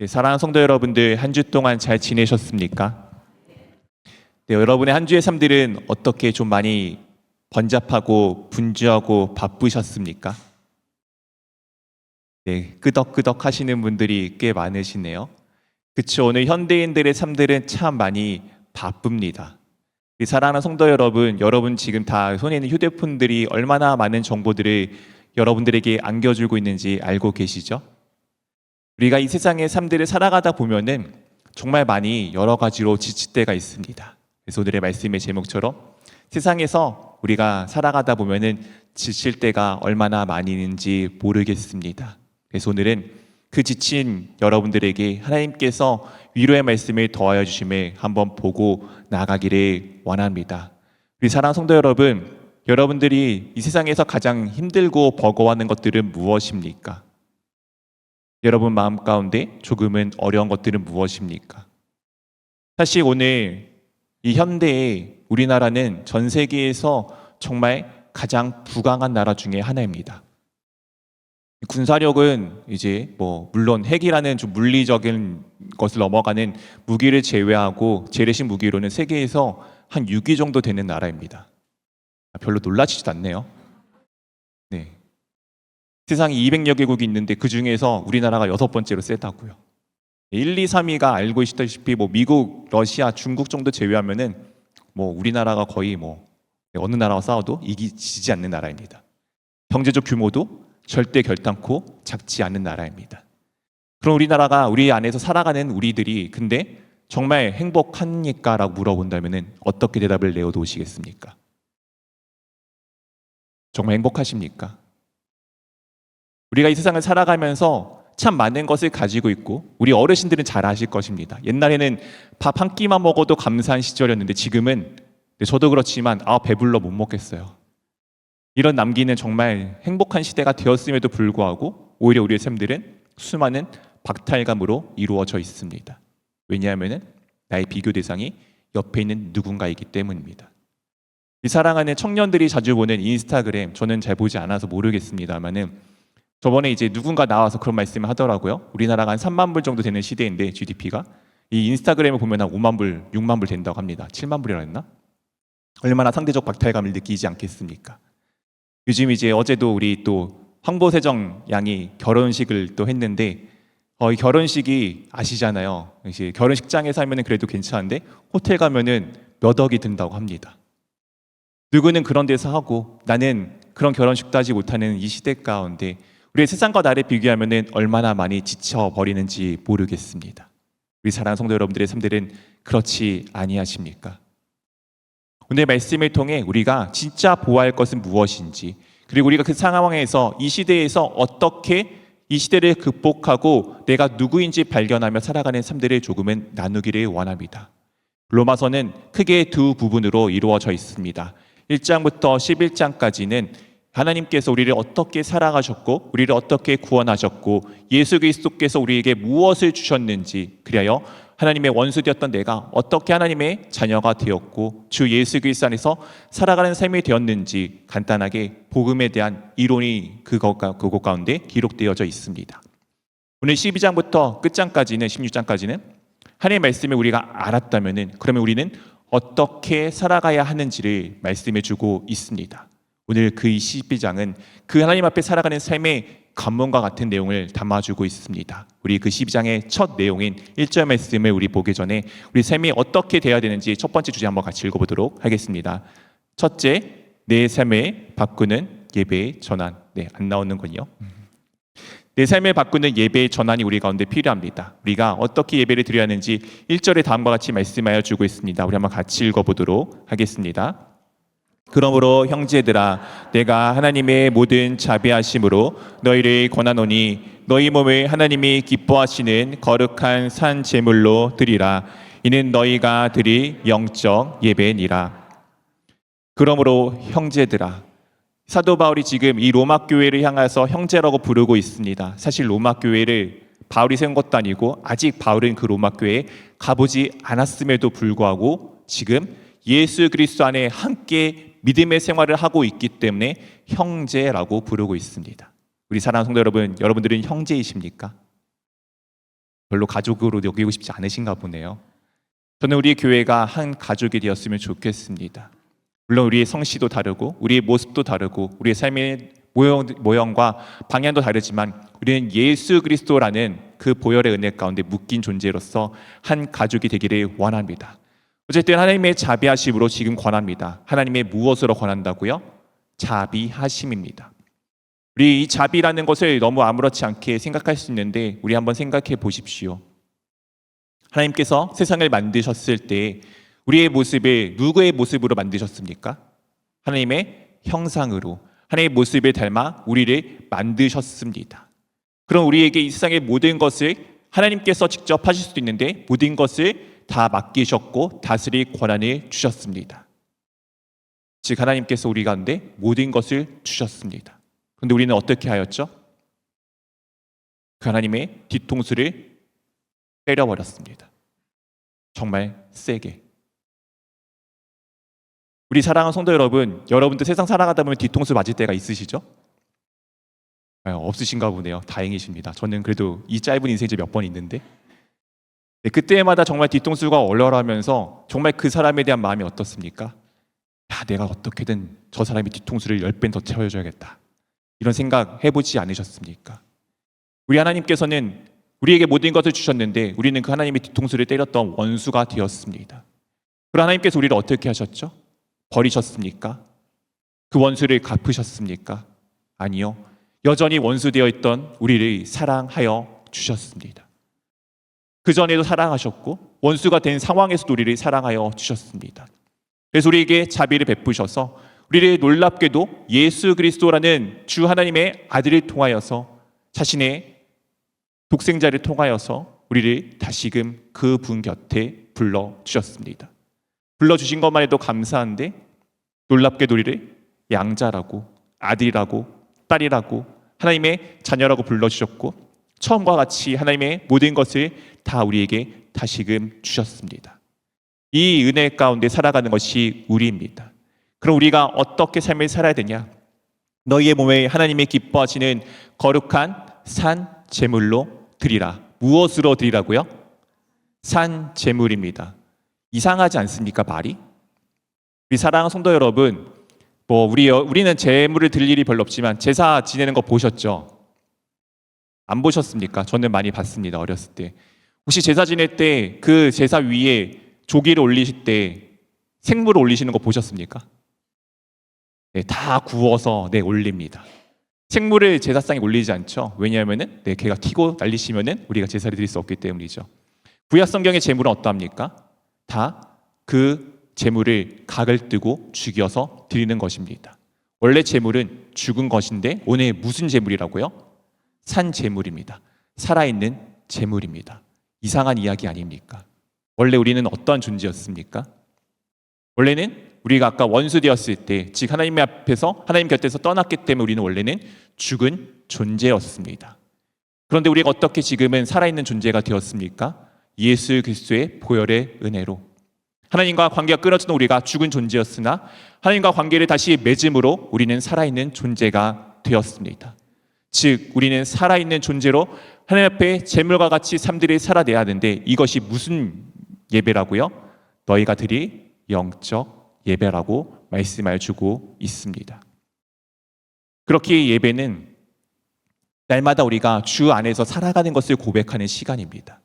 네, 사랑하는 성도 여러분들, 한 주 동안 잘 지내셨습니까? 네, 여러분의 한 주의 삶들은 어떻게 좀 많이 번잡하고 분주하고 바쁘셨습니까? 네, 끄덕끄덕 하시는 분들이 꽤 많으시네요. 그쵸, 오늘 현대인들의 삶들은 참 많이 바쁩니다. 사랑하는 성도 여러분, 여러분 지금 다 손에 있는 휴대폰들이 얼마나 많은 정보들을 여러분들에게 안겨주고 있는지 알고 계시죠? 우리가 이 세상의 삶들을 살아가다 보면은 정말 많이 여러 가지로 지칠 때가 있습니다. 그래서 오늘의 말씀의 제목처럼 세상에서 우리가 살아가다 보면은 지칠 때가 얼마나 많이 있는지 모르겠습니다. 그래서 오늘은 그 지친 여러분들에게 하나님께서 위로의 말씀을 더하여 주심을 한번 보고 나가기를 원합니다. 우리 사랑하는 성도 여러분, 여러분들이 이 세상에서 가장 힘들고 버거워하는 것들은 무엇입니까? 여러분 마음 가운데 조금은 어려운 것들은 무엇입니까? 사실 오늘 이 현대에 우리나라는 전 세계에서 정말 가장 부강한 나라 중에 하나입니다. 군사력은 이제 물론 핵이라는 좀 물리적인 것을 넘어가는 무기를 제외하고 재래식 무기로는 세계에서 한 6위 정도 되는 나라입니다. 별로 놀라지도 않네요. 네. 세상에 200여 개국이 있는데 그 중에서 우리나라가 6번째로 세다고요. 1, 2, 3위가 알고 계시다시피 미국, 러시아, 중국 정도 제외하면은 우리나라가 거의 어느 나라와 싸워도 이기지 않는 나라입니다. 경제적 규모도 절대 결단코 작지 않은 나라입니다. 그럼 우리나라가 우리 안에서 살아가는 우리들이 근데 정말 행복합니까? 라고 물어본다면은 어떻게 대답을 내어놓으시겠습니까? 정말 행복하십니까? 우리가 이 세상을 살아가면서 참 많은 것을 가지고 있고 우리 어르신들은 잘 아실 것입니다. 옛날에는 밥 한 끼만 먹어도 감사한 시절이었는데 지금은 저도 그렇지만 배불러 못 먹겠어요. 이런 남기는 정말 행복한 시대가 되었음에도 불구하고 오히려 우리의 삶들은 수많은 박탈감으로 이루어져 있습니다. 왜냐하면 나의 비교 대상이 옆에 있는 누군가이기 때문입니다. 이 사랑하는 청년들이 자주 보는 인스타그램, 저는 잘 보지 않아서 모르겠습니다만은 저번에 이제 누군가 나와서 그런 말씀을 하더라고요. 우리나라가 한 3만 불 정도 되는 시대인데 GDP가 이 인스타그램을 보면 한 5만 불, 6만 불 된다고 합니다. 7만 불이라 했나? 얼마나 상대적 박탈감을 느끼지 않겠습니까? 요즘 이제 어제도 우리 또 황보세정 양이 결혼식을 또 했는데 이 결혼식이 아시잖아요. 이제 결혼식장에 살면은 그래도 괜찮은데 호텔 가면은 몇 억이 든다고 합니다. 누구는 그런 데서 하고 나는 그런 결혼식도 하지 못하는 이 시대 가운데 우리의 세상과 나를 비교하면은 얼마나 많이 지쳐버리는지 모르겠습니다. 우리 사랑하는 성도 여러분들의 삶들은 그렇지 아니하십니까? 오늘 말씀을 통해 우리가 진짜 보아할 것은 무엇인지, 그리고 우리가 그 상황에서 이 시대에서 어떻게 이 시대를 극복하고 내가 누구인지 발견하며 살아가는 삶들을 조금은 나누기를 원합니다. 로마서는 크게 두 부분으로 이루어져 있습니다. 1장부터 11장까지는 하나님께서 우리를 어떻게 살아가셨고 우리를 어떻게 구원하셨고 예수 그리스도께서 우리에게 무엇을 주셨는지, 그리하여 하나님의 원수되었던 내가 어떻게 하나님의 자녀가 되었고 주 예수 그리스도 안에서 살아가는 삶이 되었는지 간단하게 복음에 대한 이론이 그것 가운데 기록되어져 있습니다. 오늘 12장부터 끝장까지는 16장까지는 하나님의 말씀을 우리가 알았다면은 그러면 우리는 어떻게 살아가야 하는지를 말씀해 주고 있습니다. 오늘 그 12장은 그 하나님 앞에 살아가는 삶의 관문과 같은 내용을 담아주고 있습니다. 우리 그 12장의 첫 내용인 1절 말씀을 우리 보기 전에 우리 삶이 어떻게 되어야 되는지 첫 번째 주제 한번 같이 읽어보도록 하겠습니다. 첫째, 내 삶을 바꾸는 예배의 전환. 안 나오는군요. 내 삶을 바꾸는 예배의 전환이 우리 가운데 필요합니다. 우리가 어떻게 예배를 드려야 하는지 1절에 다음과 같이 말씀하여 주고 있습니다. 우리 한번 같이 읽어보도록 하겠습니다. 그러므로 형제들아, 내가 하나님의 모든 자비하심으로 너희를 권하노니 너희 몸을 하나님이 기뻐하시는 거룩한 산 제물로 드리라. 이는 너희가 드릴 영적 예배니라. 그러므로 형제들아, 사도 바울이 지금 이 로마 교회를 향해서 형제라고 부르고 있습니다. 사실 로마 교회를 바울이 세운 것도 아니고 아직 바울은 그 로마 교회에 가보지 않았음에도 불구하고 지금 예수 그리스도 안에 함께 믿음의 생활을 하고 있기 때문에 형제라고 부르고 있습니다. 우리 사랑하는 성도 여러분, 여러분들은 형제이십니까? 별로 가족으로 여기고 싶지 않으신가 보네요. 저는 우리 교회가 한 가족이 되었으면 좋겠습니다. 물론 우리의 성씨도 다르고 우리의 모습도 다르고 우리의 삶의 모형과 방향도 다르지만 우리는 예수 그리스도라는 그 보혈의 은혜 가운데 묶인 존재로서 한 가족이 되기를 원합니다. 어쨌든 하나님의 자비하심으로 지금 권합니다. 하나님의 무엇으로 권한다고요? 자비하심입니다. 우리 이 자비라는 것을 너무 아무렇지 않게 생각할 수 있는데 우리 한번 생각해 보십시오. 하나님께서 세상을 만드셨을 때 우리의 모습을 누구의 모습으로 만드셨습니까? 하나님의 형상으로 하나님의 모습을 닮아 우리를 만드셨습니다. 그럼 우리에게 이 세상의 모든 것을 하나님께서 직접 하실 수도 있는데 모든 것을 다 맡기셨고 다스릴 권한을 주셨습니다. 즉 하나님께서 우리 가운데 모든 것을 주셨습니다. 그런데 우리는 어떻게 하였죠? 그 하나님의 뒤통수를 때려버렸습니다. 정말 세게. 우리 사랑하는 성도 여러분, 여러분들 세상 살아가다 보면 뒤통수 맞을 때가 있으시죠? 없으신가 보네요. 다행이십니다. 저는 그래도 이 짧은 인생 이제 몇 번 있는데 그때마다 정말 뒤통수가 얼얼하면서 정말 그 사람에 대한 마음이 어떻습니까? 야, 내가 어떻게든 저 사람의 뒤통수를 10배 더 채워줘야겠다. 이런 생각 해보지 않으셨습니까? 우리 하나님께서는 우리에게 모든 것을 주셨는데 우리는 그 하나님의 뒤통수를 때렸던 원수가 되었습니다. 그럼 하나님께서 우리를 어떻게 하셨죠? 버리셨습니까? 그 원수를 갚으셨습니까? 아니요. 여전히 원수되어 있던 우리를 사랑하여 주셨습니다. 그전에도 사랑하셨고 원수가 된 상황에서도 우리를 사랑하여 주셨습니다. 그래서 우리에게 자비를 베푸셔서 우리를 놀랍게도 예수 그리스도라는 주 하나님의 아들을 통하여서 자신의 독생자를 통하여서 우리를 다시금 그분 곁에 불러주셨습니다. 불러주신 것만 해도 감사한데 놀랍게도 우리를 양자라고 아들이라고 딸이라고 하나님의 자녀라고 불러주셨고 처음과 같이 하나님의 모든 것을 다 우리에게 다시금 주셨습니다. 이 은혜 가운데 살아가는 것이 우리입니다. 그럼 우리가 어떻게 삶을 살아야 되냐? 너희의 몸에 하나님이 기뻐하시는 거룩한 산 제물로 드리라. 무엇으로 드리라고요? 산 제물입니다. 이상하지 않습니까, 말이? 우리 사랑하는 성도 여러분, 우리는 제물을 드릴 일이 별로 없지만 제사 지내는 거 보셨죠? 안 보셨습니까? 저는 많이 봤습니다. 어렸을 때. 혹시 제사 지낼 때 그 제사 위에 조기를 올리실 때 생물을 올리시는 거 보셨습니까? 네, 다 구워서 올립니다. 생물을 제사상에 올리지 않죠. 왜냐하면은 개가 튀고 날리시면은 우리가 제사를 드릴 수 없기 때문이죠. 구약 성경의 제물은 어떠합니까? 다 그 제물을 각을 뜨고 죽여서 드리는 것입니다. 원래 제물은 죽은 것인데 오늘 무슨 제물이라고요? 산 제물입니다. 살아있는 제물입니다. 이상한 이야기 아닙니까? 원래 우리는 어떠한 존재였습니까? 원래는 우리가 아까 원수 되었을 때, 즉 하나님 앞에서 하나님 곁에서 떠났기 때문에 우리는 원래는 죽은 존재였습니다. 그런데 우리가 어떻게 지금은 살아있는 존재가 되었습니까? 예수 그리스도의 보혈의 은혜로. 하나님과 관계가 끊어지는 우리가 죽은 존재였으나 하나님과 관계를 다시 맺음으로 우리는 살아있는 존재가 되었습니다. 즉 우리는 살아있는 존재로 하나님 앞에 제물과 같이 삶들이 살아내야 하는데 이것이 무슨 예배라고요? 너희가 드릴 영적 예배라고 말씀을 주고 있습니다. 그렇게 예배는 날마다 우리가 주 안에서 살아가는 것을 고백하는 시간입니다.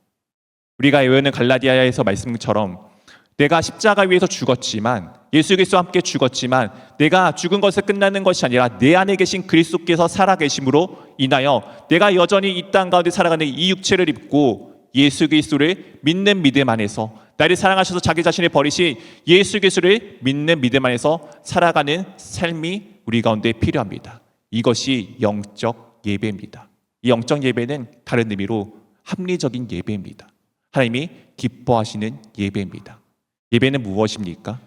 우리가 외우는 갈라디아에서 말씀처럼 내가 십자가 위에서 죽었지만 예수 그리스도와 함께 죽었지만 내가 죽은 것에 끝나는 것이 아니라 내 안에 계신 그리스도께서 살아계심으로 인하여 내가 여전히 이 땅 가운데 살아가는 이 육체를 입고 예수 그리스도를 믿는 믿음 안에서 나를 사랑하셔서 자기 자신을 버리신 예수 그리스도를 믿는 믿음 안에서 살아가는 삶이 우리 가운데 필요합니다. 이것이 영적 예배입니다. 이 영적 예배는 다른 의미로 합리적인 예배입니다. 하나님이 기뻐하시는 예배입니다. 예배는 무엇입니까?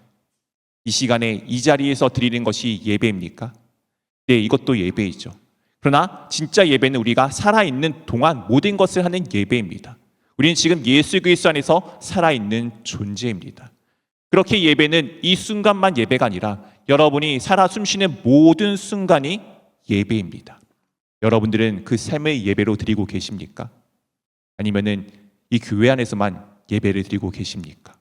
이 시간에 이 자리에서 드리는 것이 예배입니까? 네, 이것도 예배이죠. 그러나 진짜 예배는 우리가 살아있는 동안 모든 것을 하는 예배입니다. 우리는 지금 예수 그리스도 안에서 살아있는 존재입니다. 그렇게 예배는 이 순간만 예배가 아니라 여러분이 살아 숨쉬는 모든 순간이 예배입니다. 여러분들은 그 삶의 예배로 드리고 계십니까? 아니면은 이 교회 안에서만 예배를 드리고 계십니까?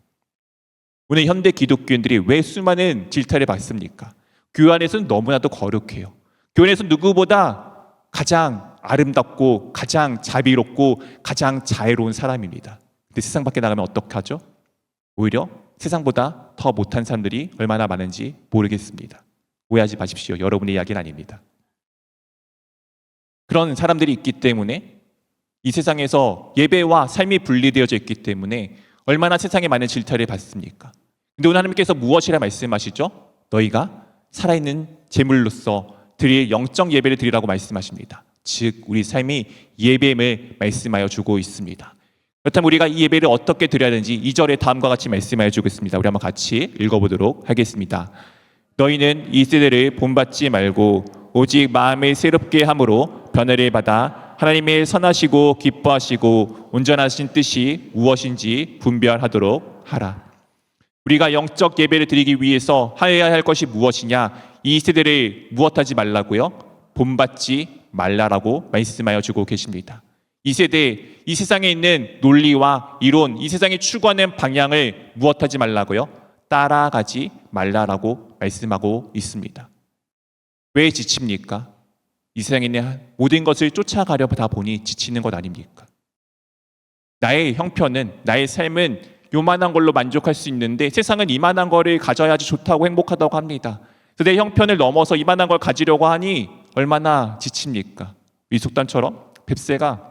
오늘 현대 기독교인들이 왜 수많은 질타를 받습니까? 교회 안에서는 너무나도 거룩해요. 교회 안에서는 누구보다 가장 아름답고 가장 자비롭고 가장 자애로운 사람입니다. 근데 세상 밖에 나가면 어떻게 하죠? 오히려 세상보다 더 못한 사람들이 얼마나 많은지 모르겠습니다. 오해하지 마십시오. 여러분의 이야기는 아닙니다. 그런 사람들이 있기 때문에 이 세상에서 예배와 삶이 분리되어져 있기 때문에 얼마나 세상에 많은 질타를 받습니까? 근데 오늘 하나님께서 무엇이라 말씀하시죠? 너희가 살아있는 제물로서 드릴 영적 예배를 드리라고 말씀하십니다. 즉 우리 삶이 예배임을 말씀하여 주고 있습니다. 그렇다면 우리가 이 예배를 어떻게 드려야 되는지 2절에 다음과 같이 말씀하여 주고 있습니다. 우리 한번 같이 읽어보도록 하겠습니다. 너희는 이 세대를 본받지 말고 오직 마음을 새롭게 함으로 변화를 받아 하나님의 선하시고 기뻐하시고 온전하신 뜻이 무엇인지 분별하도록 하라. 우리가 영적 예배를 드리기 위해서 하여야 할 것이 무엇이냐? 이 세대를 무엇하지 말라고요? 본받지 말라라고 말씀하여 주고 계십니다. 이 세대, 이 세상에 있는 논리와 이론, 이 세상이 추구하는 방향을 무엇하지 말라고요? 따라가지 말라라고 말씀하고 있습니다. 왜 지칩니까? 이 세상에 있는 모든 것을 쫓아가려다 보니 지치는 것 아닙니까? 나의 형편은, 나의 삶은 요만한 걸로 만족할 수 있는데 세상은 이만한 거를 가져야지 좋다고 행복하다고 합니다. 그래서 내 형편을 넘어서 이만한 걸 가지려고 하니 얼마나 지칩니까? 이 속담처럼 뱁새가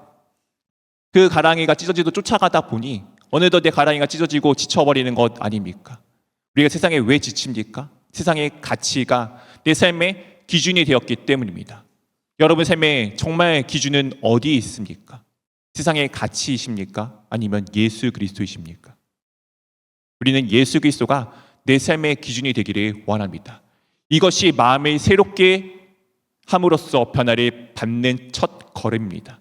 그 가랑이가 찢어지도 쫓아가다 보니 어느덧 내 가랑이가 찢어지고 지쳐버리는 것 아닙니까? 우리가 세상에 왜 지칩니까? 세상의 가치가 내 삶의 기준이 되었기 때문입니다. 여러분 삶의 정말 기준은 어디에 있습니까? 세상의 가치이십니까? 아니면 예수 그리스도이십니까? 우리는 예수 그리스도가 내 삶의 기준이 되기를 원합니다. 이것이 마음을 새롭게 함으로써 변화를 받는 첫 걸음입니다.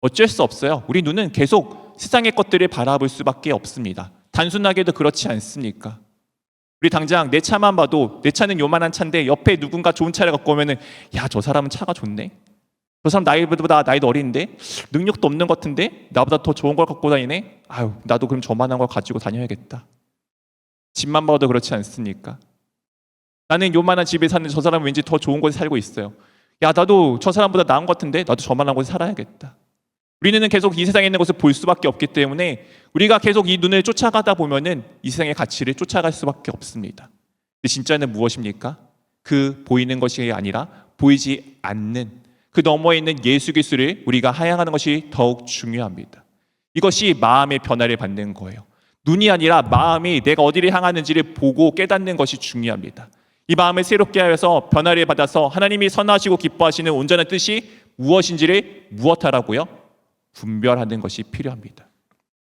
어쩔 수 없어요. 우리 눈은 계속 세상의 것들을 바라볼 수밖에 없습니다. 단순하게도 그렇지 않습니까? 우리 당장 내 차만 봐도 내 차는 요만한 차인데 옆에 누군가 좋은 차를 갖고 오면은 야, 저 사람은 차가 좋네. 저 사람 나이도 어린데 능력도 없는 것 같은데 나보다 더 좋은 걸 갖고 다니네. 아유, 나도 그럼 저만한 걸 가지고 다녀야겠다. 집만 봐도 그렇지 않습니까? 나는 요만한 집에 사는데 저 사람은 왠지 더 좋은 곳에 살고 있어요. 야, 나도 저 사람보다 나은 것 같은데 나도 저만한 곳에 살아야겠다. 우리는 계속 이 세상에 있는 것을 볼 수밖에 없기 때문에 우리가 계속 이 눈을 쫓아가다 보면은 이 세상의 가치를 쫓아갈 수밖에 없습니다. 근데 진짜는 무엇입니까? 그 보이는 것이 아니라 보이지 않는 그 너머에 있는 예수 그리스도를 우리가 하향하는 것이 더욱 중요합니다. 이것이 마음의 변화를 받는 거예요. 눈이 아니라 마음이 내가 어디를 향하는지를 보고 깨닫는 것이 중요합니다. 이 마음을 새롭게 하여서 변화를 받아서 하나님이 선하시고 기뻐하시는 온전한 뜻이 무엇인지를 무엇하라고요? 분별하는 것이 필요합니다.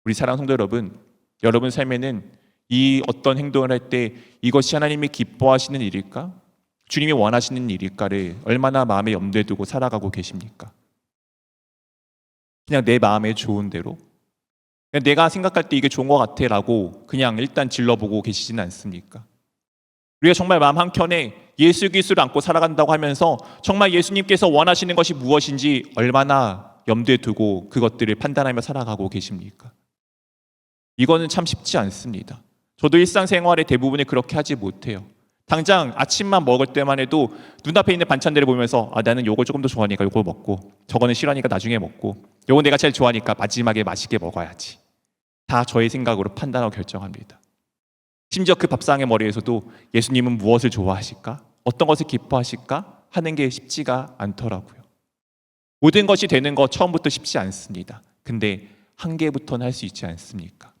우리 사랑하는 성도 여러분, 여러분 삶에는 이 어떤 행동을 할 때 이것이 하나님이 기뻐하시는 일일까? 주님이 원하시는 일일까를 얼마나 마음에 염두에 두고 살아가고 계십니까? 그냥 내 마음에 좋은 대로 그냥 내가 생각할 때 이게 좋은 것 같아 라고 그냥 일단 질러보고 계시지는 않습니까? 우리가 정말 마음 한켠에 예수 그리스도를 안고 살아간다고 하면서 정말 예수님께서 원하시는 것이 무엇인지 얼마나 염두에 두고 그것들을 판단하며 살아가고 계십니까? 이거는 참 쉽지 않습니다. 저도 일상생활의 대부분을 그렇게 하지 못해요. 당장 아침만 먹을 때만 해도 눈앞에 있는 반찬들을 보면서 나는 요거 조금 더 좋아하니까 요거 먹고 저거는 싫어하니까 나중에 먹고 요거 내가 제일 좋아하니까 마지막에 맛있게 먹어야지. 다 저의 생각으로 판단하고 결정합니다. 심지어 그 밥상의 머리에서도 예수님은 무엇을 좋아하실까? 어떤 것을 기뻐하실까? 하는 게 쉽지가 않더라고요. 모든 것이 되는 거 처음부터 쉽지 않습니다. 근데 한계부터는 할 수 있지 않습니까?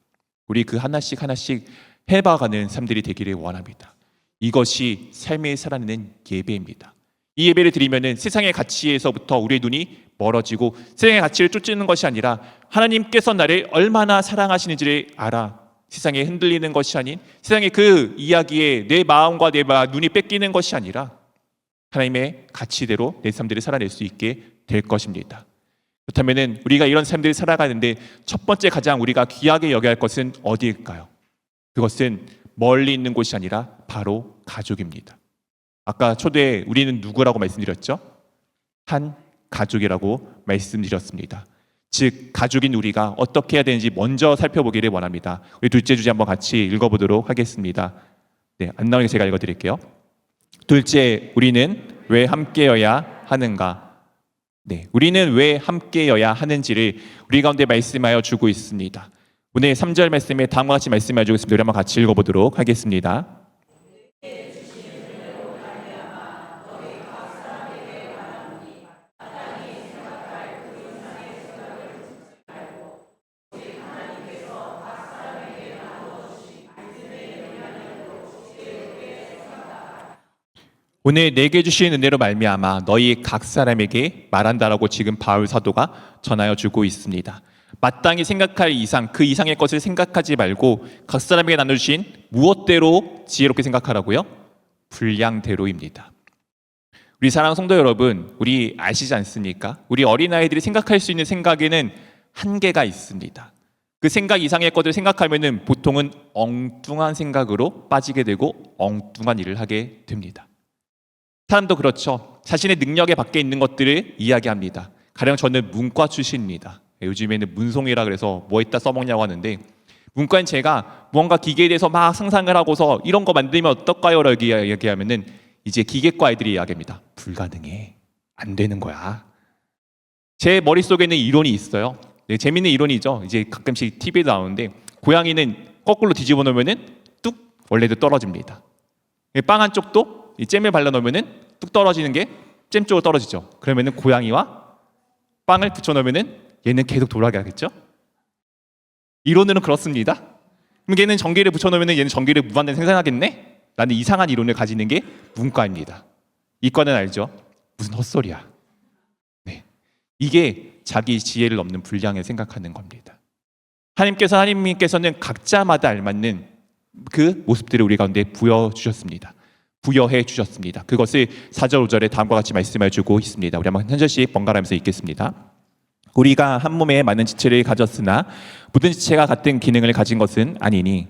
우리 그 하나씩 하나씩 해봐가는 삶들이 되기를 원합니다. 이것이 삶의 살아내는 예배입니다. 이 예배를 드리면은 세상의 가치에서부터 우리의 눈이 멀어지고 세상의 가치를 쫓는 것이 아니라 하나님께서 나를 얼마나 사랑하시는지를 알아 세상에 흔들리는 것이 아닌 세상의 그 이야기에 내 마음과 내 눈이 뺏기는 것이 아니라 하나님의 가치대로 내 삶들을 살아낼 수 있게 될 것입니다. 그렇다면 우리가 이런 삶들을 살아가는데 첫 번째 가장 우리가 귀하게 여겨야 할 것은 어디일까요? 그것은 멀리 있는 곳이 아니라 바로 가족입니다. 아까 초대에 우리는 누구라고 말씀드렸죠? 한 가족이라고 말씀드렸습니다. 즉 가족인 우리가 어떻게 해야 되는지 먼저 살펴보기를 원합니다. 우리 둘째 주제 한번 같이 읽어보도록 하겠습니다. 네, 안 나오게 제가 읽어드릴게요. 둘째, 우리는 왜 함께여야 하는가? 네, 우리는 왜 함께여야 하는지를 우리 가운데 말씀하여 주고 있습니다. 오늘 3절 말씀에 다음과 같이 말씀하여 주고 있습니다. 우리 한번 같이 읽어보도록 하겠습니다. 오늘 내게 주신 은혜로 말미암아 너희 각 사람에게 말한다라고 지금 바울 사도가 전하여 주고 있습니다. 마땅히 생각할 이상, 그 이상의 것을 생각하지 말고 각 사람에게 나눠주신 무엇대로 지혜롭게 생각하라고요? 분량대로입니다. 우리 사랑하는 성도 여러분, 우리 아시지 않습니까? 우리 어린아이들이 생각할 수 있는 생각에는 한계가 있습니다. 그 생각 이상의 것을 생각하면은 보통은 엉뚱한 생각으로 빠지게 되고 엉뚱한 일을 하게 됩니다. 사람도 그렇죠. 자신의 능력에 밖에 있는 것들을 이야기합니다. 가령 저는 문과 출신입니다. 요즘에는 문송이라 그래서 뭐 했다 써먹냐고 하는데, 문과인 제가 무언가 기계에 대해서 막 상상을 하고서 이런 거 만들면 어떨까요? 라고 얘기하면은 이제 기계과 아이들이 이야기합니다. 불가능해. 안 되는 거야. 제 머릿속에는 이론이 있어요. 네, 재밌는 이론이죠. 이제 가끔씩 TV에 나오는데 고양이는 거꾸로 뒤집어 놓으면은 뚝 원래도 떨어집니다. 빵 한쪽도 이 잼을 발라 놓으면은 뚝 떨어지는 게 잼 쪽으로 떨어지죠. 그러면은 고양이와 빵을 붙여 놓으면은 얘는 계속 돌아가겠죠. 이론으로는 그렇습니다. 그럼 얘는 전기를 붙여 놓으면은 얘는 전기를 무한대로 생산하겠네? 라는 이상한 이론을 가지는 게 문과입니다. 이과는 알죠? 무슨 헛소리야. 네. 이게 자기 지혜를 넘는 분량을 생각하는 겁니다. 하나님께서는 각자마다 알맞는 그 모습들을 우리 가운데 부여해 주셨습니다. 그것을 4절 5절에 다음과 같이 말씀해 주고 있습니다. 우리 한번 한 절씩 번갈아가면서 읽겠습니다. 우리가 한 몸에 많은 지체를 가졌으나 모든 지체가 같은 기능을 가진 것은 아니니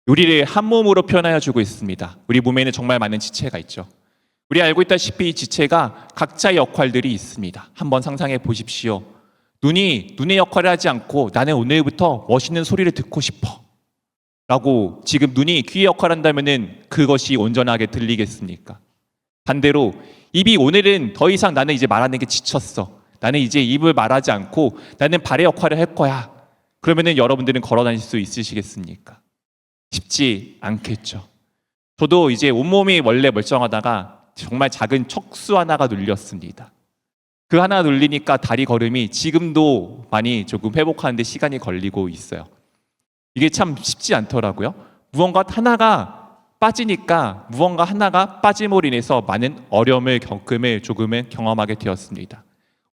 우리를 한 몸으로 표현하여 주고 있습니다. 우리 몸에는 정말 많은 지체가 있죠. 우리 알고 있다시피 이 지체가 각자의 역할들이 있습니다. 한번 상상해 보십시오. 눈이 눈의 역할을 하지 않고 나는 오늘부터 멋있는 소리를 듣고 싶어 라고 지금 눈이 귀의 역할을 한다면 그것이 온전하게 들리겠습니까? 반대로 입이 오늘은 더 이상 나는 이제 말하는 게 지쳤어. 나는 이제 입을 말하지 않고 나는 발의 역할을 할 거야. 그러면 여러분들은 걸어 다닐 수 있으시겠습니까? 쉽지 않겠죠. 저도 이제 온몸이 원래 멀쩡하다가 정말 작은 척수 하나가 눌렸습니다. 그 하나 눌리니까 다리 걸음이 지금도 많이 조금 회복하는데 시간이 걸리고 있어요. 이게 참 쉽지 않더라고요. 무언가 하나가 빠지니까 무언가 하나가 빠짐으로 인해서 많은 어려움을 조금은 경험하게 되었습니다.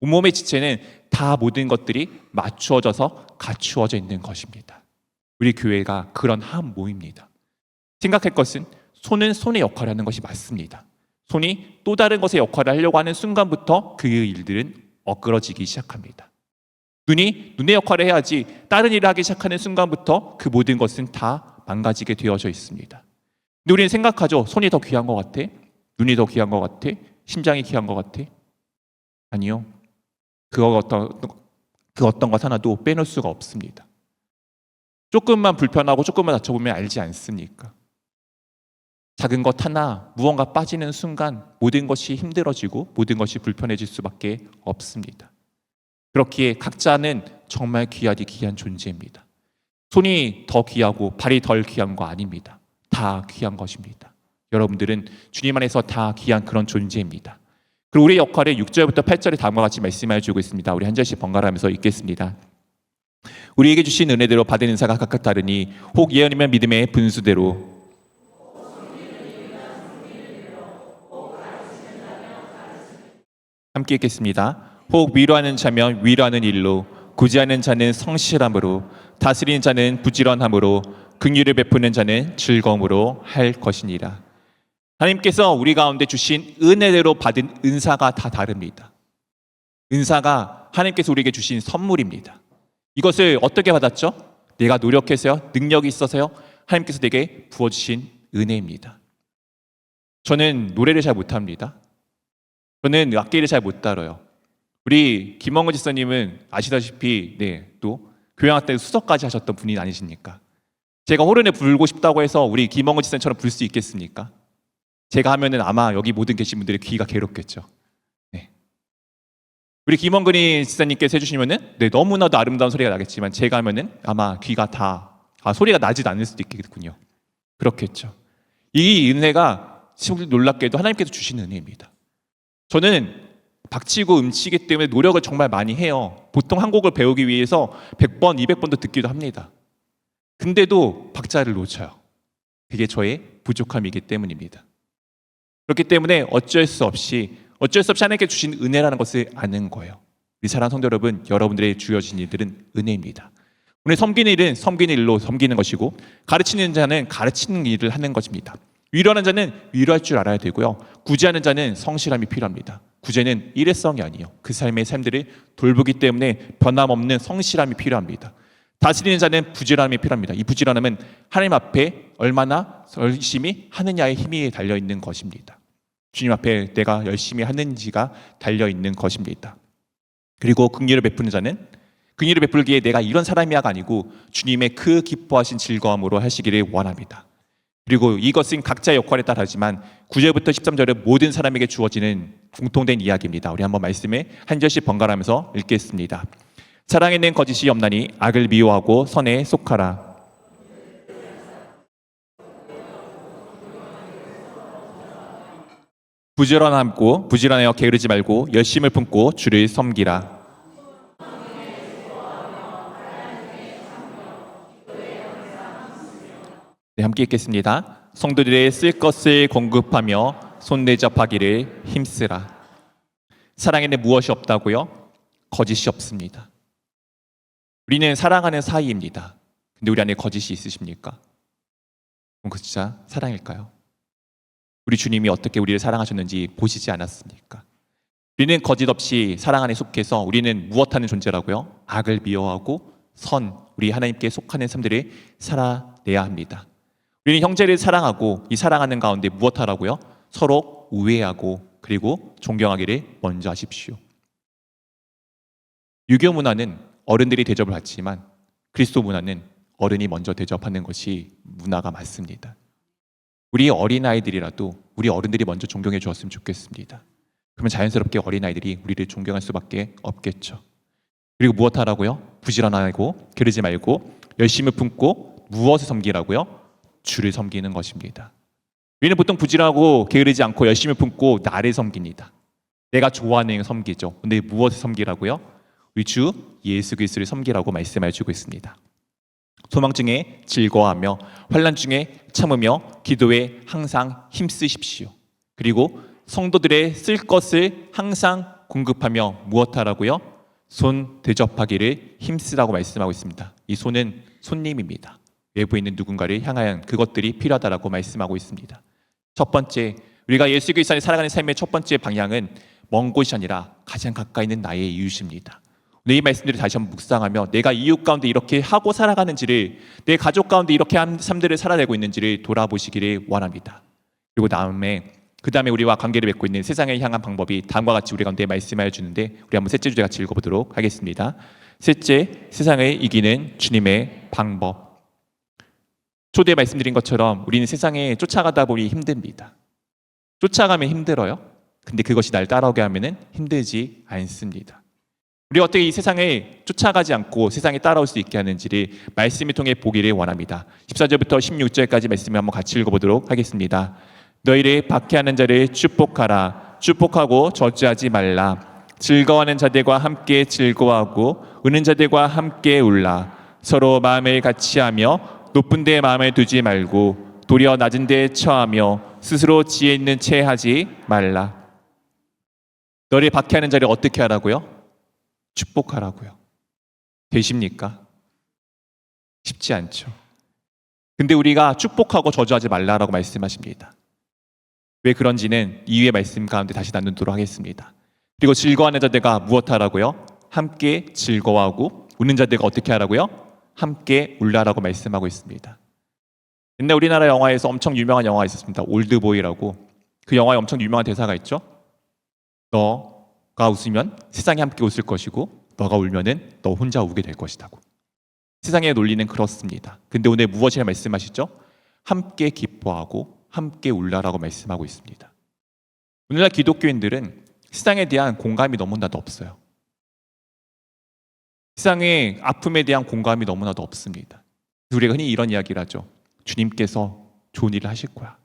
온몸의 지체는 다 모든 것들이 맞추어져서 갖추어져 있는 것입니다. 우리 교회가 그런 한 모임입니다. 생각할 것은 손은 손의 역할을 하는 것이 맞습니다. 손이 또 다른 것의 역할을 하려고 하는 순간부터 그 일들은 엇그러지기 시작합니다. 눈이 눈의 역할을 해야지 다른 일을 하기 시작하는 순간부터 그 모든 것은 다 망가지게 되어져 있습니다. 근데 우리는 생각하죠. 손이 더 귀한 것 같아? 눈이 더 귀한 것 같아? 심장이 귀한 것 같아? 아니요. 그 어떤 것 하나도 빼놓을 수가 없습니다. 조금만 불편하고 조금만 다쳐보면 알지 않습니까? 작은 것 하나 무언가 빠지는 순간 모든 것이 힘들어지고 모든 것이 불편해질 수밖에 없습니다. 그렇기에 각자는 정말 귀하디 귀한 존재입니다. 손이 더 귀하고 발이 덜 귀한 거 아닙니다. 다 귀한 것입니다. 여러분들은 주님 안에서 다 귀한 그런 존재입니다. 그리고 우리의 역할을 6절부터 8절에 다음과 같이 말씀해 주고 있습니다. 우리 한 절씩 번갈아가면서 읽겠습니다. 우리에게 주신 은혜대로 받은 은사가 각각 다르니 혹 예언이면 믿음의 분수대로 함께 읽겠습니다. 혹 위로하는 자면 위로하는 일로, 구제하는 자는 성실함으로, 다스리는 자는 부지런함으로, 긍휼을 베푸는 자는 즐거움으로 할 것이니라. 하나님께서 우리 가운데 주신 은혜대로 받은 은사가 다 다릅니다. 은사가 하나님께서 우리에게 주신 선물입니다. 이것을 어떻게 받았죠? 내가 노력해서요, 능력이 있어서요, 하나님께서 내게 부어주신 은혜입니다. 저는 노래를 잘 못합니다. 저는 악기를 잘 못 다뤄요. 우리 김원근 집사님은 아시다시피 또 교양학 때 수석까지 하셨던 분이 아니십니까? 제가 호른을 불고 싶다고 해서 우리 김원근 집사님처럼 불 수 있겠습니까? 제가 하면은 아마 여기 모든 계신 분들의 귀가 괴롭겠죠. 우리 김원근이 집사님께서 해주시면은 너무나도 아름다운 소리가 나겠지만 제가 하면은 아마 귀가 다 소리가 나지도 않을 수도 있겠군요. 그렇겠죠. 이 은혜가 놀랍게도 하나님께서 주시는 은혜입니다. 저는 박치고 음치기 때문에 노력을 정말 많이 해요. 보통 한 곡을 배우기 위해서 100번, 200번도 듣기도 합니다. 근데도 박자를 놓쳐요. 그게 저의 부족함이기 때문입니다. 그렇기 때문에 어쩔 수 없이 하나님께 주신 은혜라는 것을 아는 거예요. 우리 사랑하는 성도 여러분, 여러분들의 주어진 일들은 은혜입니다. 오늘 섬기는 일은 섬기는 일로 섬기는 것이고, 가르치는 자는 가르치는 일을 하는 것입니다. 위로하는 자는 위로할 줄 알아야 되고요. 구제하는 자는 성실함이 필요합니다. 구제는 일회성이 아니에요. 그 삶의 삶들을 돌보기 때문에 변함없는 성실함이 필요합니다. 다스리는 자는 부지런함이 필요합니다. 이 부지런함은 하나님 앞에 얼마나 열심히 하느냐의 힘이 달려있는 것입니다. 주님 앞에 내가 열심히 하는지가 달려있는 것입니다. 그리고 긍휼을 베푸는 자는 긍휼을 베풀기에 내가 이런 사람이야가 아니고 주님의 그 기뻐하신 즐거움으로 하시기를 원합니다. 그리고 이것은 각자의 역할에 따르지만 9절부터 13절은 모든 사람에게 주어지는 공통된 이야기입니다. 우리 한번 말씀에 한 절씩 번갈아가면서 읽겠습니다. 사랑에는 거짓이 없나니 악을 미워하고 선에 속하라. 부지런하여 게으르지 말고 열심을 품고 주를 섬기라. 함께 읽겠습니다. 성도들의 쓸 것을 공급하며 손대접하기를 힘쓰라. 사랑에는 무엇이 없다고요? 거짓이 없습니다. 우리는 사랑하는 사이입니다. 근데 우리 안에 거짓이 있으십니까? 그럼 그 진짜 사랑일까요? 우리 주님이 어떻게 우리를 사랑하셨는지 보시지 않았습니까? 우리는 거짓 없이 사랑 안에 속해서 우리는 무엇하는 존재라고요? 악을 미워하고 우리 하나님께 속하는 삶들을 살아내야 합니다. 우리는 형제를 사랑하고 이 사랑하는 가운데 무엇하라고요? 서로 우애하고 그리고 존경하기를 먼저 하십시오. 유교 문화는 어른들이 대접을 받지만 그리스도 문화는 어른이 먼저 대접하는 것이 문화가 맞습니다. 우리 어린아이들이라도 우리 어른들이 먼저 존경해 주었으면 좋겠습니다. 그러면 자연스럽게 어린아이들이 우리를 존경할 수밖에 없겠죠. 그리고 무엇하라고요? 부지런하고 게으르지 말고 열심을 품고 무엇을 섬기라고요? 주를 섬기는 것입니다. 우리는 보통 부지런하고 게으르지 않고 열심을 품고 나를 섬깁니다. 내가 좋아하는 걸 섬기죠. 근데 무엇을 섬기라고요? 우리 주 예수 그리스도를 섬기라고 말씀해 주고 있습니다. 소망 중에 즐거워하며 환난 중에 참으며 기도에 항상 힘쓰십시오. 그리고 성도들의 쓸 것을 항상 공급하며 무엇하라고요? 손 대접하기를 힘쓰라고 말씀하고 있습니다. 이 손은 손님입니다. 외부에 있는 누군가를 향한 그것들이 필요하다라고 말씀하고 있습니다. 첫 번째, 우리가 예수 그리스도를 살아가는 삶의 첫 번째 방향은 먼 곳이 아니라 가장 가까이 있는 나의 이웃입니다. 오늘 이 말씀들을 다시 한번 묵상하며 내가 이웃 가운데 이렇게 하고 살아가는지를, 내 가족 가운데 이렇게 한 삶들을 살아내고 있는지를 돌아보시기를 원합니다. 그리고 그 다음에 우리와 관계를 맺고 있는 세상에 향한 방법이 다음과 같이 우리 가운데 말씀하여 주는데, 우리 한번 셋째 주제 같이 읽어보도록 하겠습니다. 셋째, 세상을 이기는 주님의 방법. 초대에 말씀드린 것처럼 우리는 세상에 쫓아가다 보니 힘듭니다. 쫓아가면 힘들어요. 근데 그것이 날 따라오게 하면 힘들지 않습니다. 우리가 어떻게 이 세상에 쫓아가지 않고 세상에 따라올 수 있게 하는지를 말씀을 통해 보기를 원합니다. 14절부터 16절까지 말씀을 한번 같이 읽어보도록 하겠습니다. 너희를 박해하는 자를 축복하라. 축복하고 저주하지 말라. 즐거워하는 자들과 함께 즐거워하고 우는 자들과 함께 울라. 서로 마음을 같이하며 높은 데에 마음을 두지 말고 도리어 낮은 데에 처하며 스스로 지혜 있는 채 하지 말라. 너를 박해하는 자를 어떻게 하라고요? 축복하라고요. 되십니까? 쉽지 않죠. 근데 우리가 축복하고 저주하지 말라라고 말씀하십니다. 왜 그런지는 이후의 말씀 가운데 다시 나누도록 하겠습니다. 그리고 즐거워하는 자들과 무엇하라고요? 함께 즐거워하고 우는 자들과 어떻게 하라고요? 함께 울라라고 말씀하고 있습니다. 옛날 우리나라 영화에서 엄청 유명한 영화가 있었습니다. 올드보이라고. 그 영화에 엄청 유명한 대사가 있죠. 너가 웃으면 세상이 함께 웃을 것이고 너가 울면은 너 혼자 우게 될 것이라고. 세상의 논리는 그렇습니다. 근데 오늘 무엇이라 말씀하시죠? 함께 기뻐하고 함께 울라라고 말씀하고 있습니다. 오늘날 기독교인들은 세상에 대한 공감이 너무나도 없어요. 세상의 아픔에 대한 공감이 너무나도 없습니다. 우리가 흔히 이런 이야기를 하죠. 주님께서 좋은 일을 하실 거야.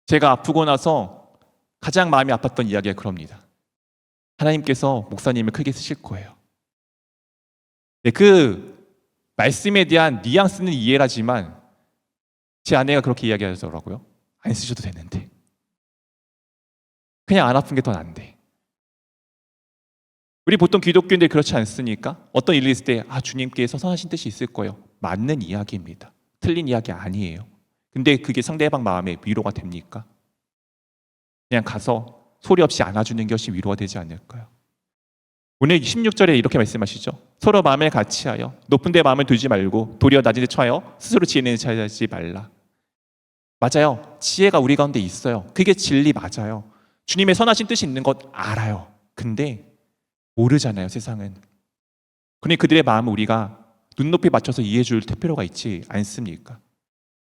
제가 아프고 나서 가장 마음이 아팠던 이야기가 그럽니다. 하나님께서 목사님을 크게 쓰실 거예요. 네, 그 말씀에 대한 뉘앙스는 이해하지만 제 아내가 그렇게 이야기하더라고요. 안 쓰셔도 되는데. 그냥 안 아픈 게 더 난데. 우리 보통 기독교인들 그렇지 않습니까? 어떤 일이 있을 때 주님께서 선하신 뜻이 있을 거예요. 맞는 이야기입니다. 틀린 이야기 아니에요. 근데 그게 상대방 마음에 위로가 됩니까? 그냥 가서 소리 없이 안아주는 것이 위로가 되지 않을까요? 오늘 16절에 이렇게 말씀하시죠. 서로 마음을 같이하여 높은 데 마음을 두지 말고 도리어 낮은 데 처하여 스스로 지혜는 찾지 말라. 맞아요. 지혜가 우리 가운데 있어요. 그게 진리 맞아요. 주님의 선하신 뜻이 있는 것 알아요. 근데 모르잖아요, 세상은. 그러니 그들의 마음을 우리가 눈높이 맞춰서 이해해 줄 필요가 있지 않습니까?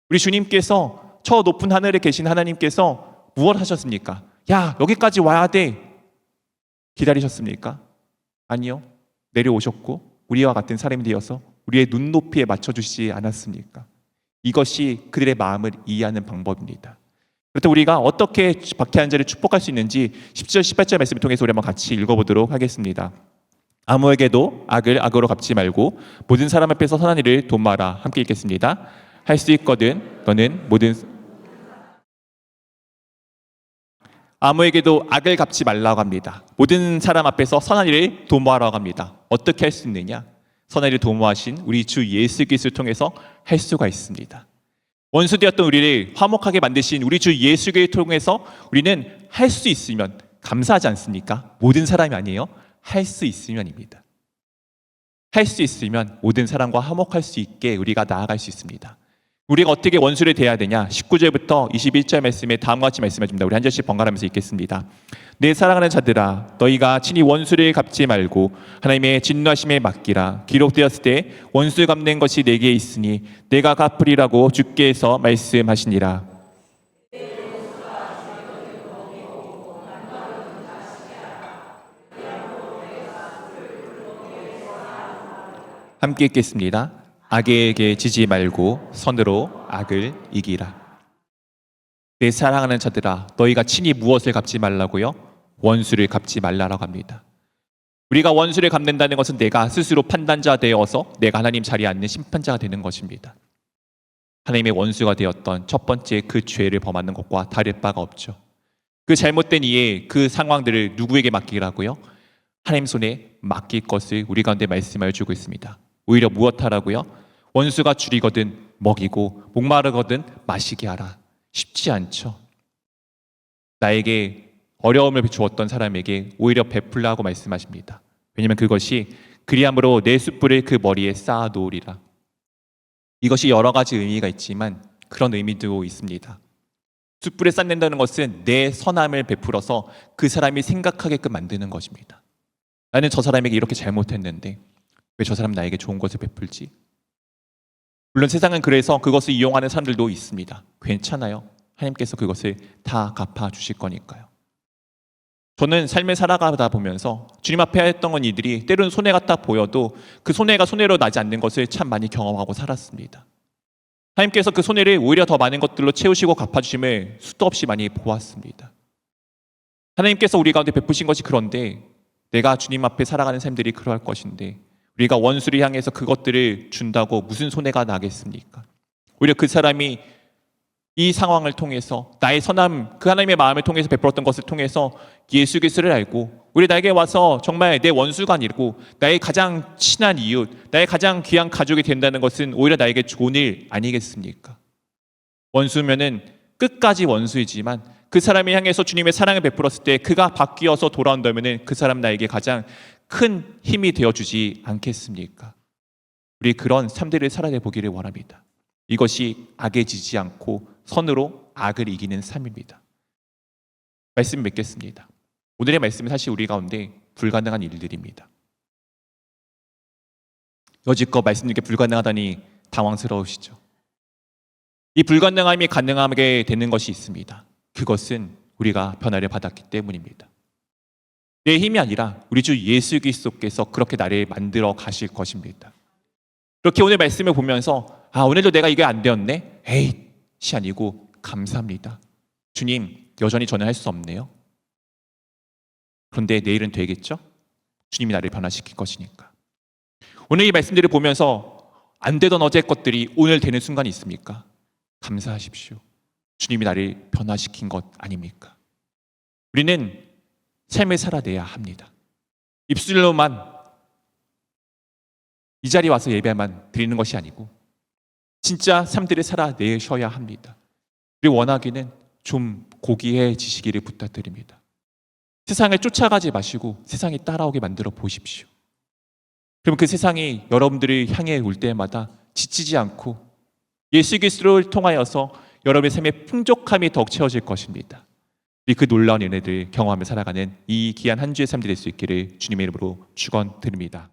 우리 주님께서 저 높은 하늘에 계신 하나님께서 무엇 하셨습니까? 야, 여기까지 와야 돼. 기다리셨습니까? 아니요. 내려오셨고 우리와 같은 사람이 되어서 우리의 눈높이에 맞춰주시지 않았습니까? 이것이 그들의 마음을 이해하는 방법입니다. 그렇다면 우리가 어떻게 박해한 자를 축복할 수 있는지 10절, 18절 말씀을 통해서 우리 한번 같이 읽어보도록 하겠습니다. 아무에게도 악을 악으로 갚지 말고 모든 사람 앞에서 선한 일을 도모하라. 함께 읽겠습니다. 할 수 있거든 너는 모든 아무에게도 악을 갚지 말라고 합니다. 모든 사람 앞에서 선한 일을 도모하라고 합니다. 어떻게 할 수 있느냐? 선한 일을 도모하신 우리 주 예수 그리스도를 통해서 할 수가 있습니다. 원수되었던 우리를 화목하게 만드신 우리 주 예수 그리스도를 통해서 우리는 할 수 있으면 감사하지 않습니까? 모든 사람이 아니에요. 할 수 있으면입니다. 할 수 있으면 모든 사람과 화목할 수 있게 우리가 나아갈 수 있습니다. 우리가 어떻게 원수를 대해야 되냐? 19절부터 21절 말씀에 다음과 같이 말씀해 줍니다. 우리 한 절씩 번갈아가면서 읽겠습니다. 내 사랑하는 자들아 너희가 친히 원수를 갚지 말고 하나님의 진노하심에 맡기라. 기록되었을 때 원수 갚는 것이 내게 있으니 내가 갚으리라고 주께서 말씀하시니라. 함께 읽겠습니다. 악에게 지지 말고 선으로 악을 이기라. 내 사랑하는 자들아 너희가 친히 무엇을 갚지 말라고요? 원수를 갚지 말라라고 합니다. 우리가 원수를 갚는다는 것은 내가 스스로 판단자 되어서 내가 하나님 자리에 앉는 심판자가 되는 것입니다. 하나님의 원수가 되었던 첫 번째 그 죄를 범하는 것과 다를 바가 없죠. 그 잘못된 이해 그 상황들을 누구에게 맡기라고요? 하나님 손에 맡길 것을 우리 가운데 말씀하여 주고 있습니다. 오히려 무엇하라고요? 원수가 줄이거든 먹이고 목마르거든 마시게 하라. 쉽지 않죠. 나에게 어려움을 주었던 사람에게 오히려 베풀라고 말씀하십니다. 왜냐하면 그것이 그리함으로 내 숯불을 그 머리에 쌓아 놓으리라. 이것이 여러 가지 의미가 있지만 그런 의미도 있습니다. 숯불에 쌓는다는 것은 내 선함을 베풀어서 그 사람이 생각하게끔 만드는 것입니다. 나는 저 사람에게 이렇게 잘못했는데 왜 저 사람 나에게 좋은 것을 베풀지? 물론 세상은 그래서 그것을 이용하는 사람들도 있습니다. 괜찮아요. 하나님께서 그것을 다 갚아주실 거니까요. 저는 삶을 살아가다 보면서 주님 앞에 했던 건 이들이 때로는 손해 같아 보여도 그 손해가 손해로 나지 않는 것을 참 많이 경험하고 살았습니다. 하나님께서 그 손해를 오히려 더 많은 것들로 채우시고 갚아주심을 수도 없이 많이 보았습니다. 하나님께서 우리 가운데 베푸신 것이 그런데 내가 주님 앞에 살아가는 삶들이 그러할 것인데 우리가 원수를 향해서 그것들을 준다고 무슨 손해가 나겠습니까? 오히려 그 사람이 이 상황을 통해서 나의 선함, 그 하나님의 마음을 통해서 베풀었던 것을 통해서 예수 그리스도를 알고 우리 나에게 와서 정말 내 원수가 아니고 나의 가장 친한 이웃, 나의 가장 귀한 가족이 된다는 것은 오히려 나에게 좋은 일 아니겠습니까? 원수면은 끝까지 원수이지만 그 사람을 향해서 주님의 사랑을 베풀었을 때 그가 바뀌어서 돌아온다면은 그 사람 나에게 가장 큰 힘이 되어주지 않겠습니까? 우리 그런 삶들을 살아내 보기를 원합니다. 이것이 악에 지지 않고 선으로 악을 이기는 삶입니다. 말씀 맺겠습니다. 오늘의 말씀은 사실 우리 가운데 불가능한 일들입니다. 여지껏 말씀드리게 불가능하다니 당황스러우시죠? 이 불가능함이 가능하게 되는 것이 있습니다. 그것은 우리가 변화를 받았기 때문입니다. 내 힘이 아니라 우리 주 예수 그리스도께서 그렇게 나를 만들어 가실 것입니다. 그렇게 오늘 말씀을 보면서 오늘도 내가 이게 안 되었네? 에잇이 아니고 감사합니다. 주님, 여전히 저는 할 수 없네요. 그런데 내일은 되겠죠? 주님이 나를 변화시킬 것이니까. 오늘 이 말씀들을 보면서 안 되던 어제 것들이 오늘 되는 순간이 있습니까? 감사하십시오. 주님이 나를 변화시킨 것 아닙니까? 우리는 삶을 살아내야 합니다. 입술로만 이 자리에 와서 예배만 드리는 것이 아니고 진짜 삶들을 살아내셔야 합니다. 우리 원하기는 좀 고귀해지시기를 부탁드립니다. 세상을 쫓아가지 마시고 세상이 따라오게 만들어 보십시오. 그럼 그 세상이 여러분들을 향해 올 때마다 지치지 않고 예수 그리스도를 통하여서 여러분의 삶의 풍족함이 더욱 채워질 것입니다. 우리 그 놀라운 은혜들 경험하며 살아가는 이 귀한 한 주의 삶이 될 수 있기를 주님의 이름으로 축원드립니다.